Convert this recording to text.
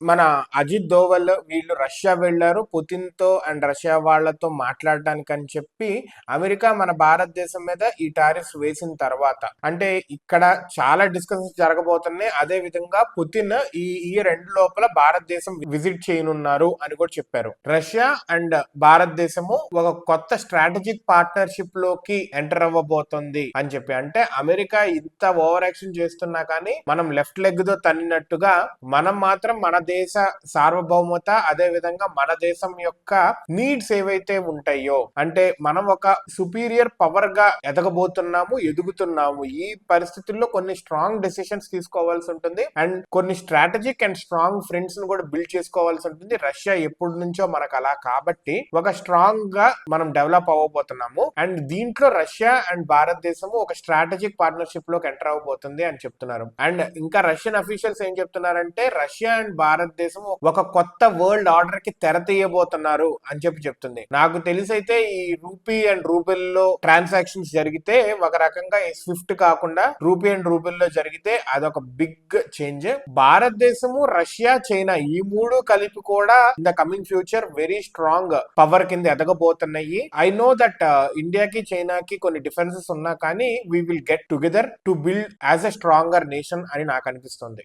మన అజిత్ దోవల్ వీళ్ళు రష్యా వెళ్లారు. పుతిన్‌తో అండ్ రష్యా వాళ్ళతో మాట్లాడడానికని చెప్పి అమెరికా మన భారతదేశం మీద ఈ టారిఫ్స్ వేసిన తర్వాత అంటే ఇక్కడ చాలా డిస్కషన్స్ జరగబోతున్నాయి. అదే విధంగా పుతిన్ ఈ ఇయర్ ఎండ్ లోపల భారతదేశం విజిట్ చేయనున్నారు అని కూడా చెప్పారు. రష్యా అండ్ భారతదేశము ఒక కొత్త స్ట్రాటజిక్ పార్ట్నర్షిప్ లోకి ఎంటర్ అవ్వబోతుంది అని చెప్పి. అంటే అమెరికా ఇంత ఓవర్ యాక్షన్ చేస్తున్నా కానీ మనం లెఫ్ట్ లెగ్ తో తన్నినట్టుగా మనం మాత్రం మన దేశ సార్వభౌమత అదే విధంగా మన దేశం యొక్క నీడ్స్ ఏవైతే ఉంటాయో అంటే మనం ఒక సుపీరియర్ పవర్ గా ఎదుగుతున్నాము. ఈ పరిస్థితుల్లో కొన్ని స్ట్రాంగ్ డెసిషన్స్ తీసుకోవాల్సి ఉంటుంది అండ్ కొన్ని స్ట్రాటజిక్ అండ్ స్ట్రాంగ్ ఫ్రెండ్స్ ను కూడా బిల్డ్ చేసుకోవాల్సి ఉంటుంది. రష్యా ఎప్పటి నుంచో మనకు అలా కాబట్టి ఒక స్ట్రాంగ్ గా మనం డెవలప్ అవ్వబోతున్నాము అండ్ దీంట్లో రష్యా అండ్ భారతదేశము ఒక స్ట్రాటజిక్ పార్ట్నర్షిప్ లోకి ఎంటర్ అవ్వబోతుంది అని చెప్తున్నారు. అండ్ ఇంకా రష్యన్ అఫీషియల్స్ ఏం చెప్తున్నారంటే రష్యా అండ్ భారతదేశం ఒక కొత్త వరల్డ్ ఆర్డర్ కి తెర తీయబోతున్నారు అని చెప్తుంది. నాకు తెలిసైతే ఈ రూపీ అండ్ రూబెల్ లో ట్రాన్సాక్షన్స్ జరిగితే ఒక రకంగా ఈ స్విఫ్ట్ కాకుండా రూపీ అండ్ రూబెల్ లో జరిగితే అదొక బిగ్ చేంజ్. భారతదేశము రష్యా చైనా ఈ మూడు కలిపి కూడా in the coming future very strong power కింద ఎదగబోతున్నాయి. ఐ నో దట్ ఇండియాకి చైనాకి కొన్ని డిఫరెన్సెస్ ఉన్నా కానీ we will get together to build as a stronger nation అని నాకు అనిపిస్తుంది.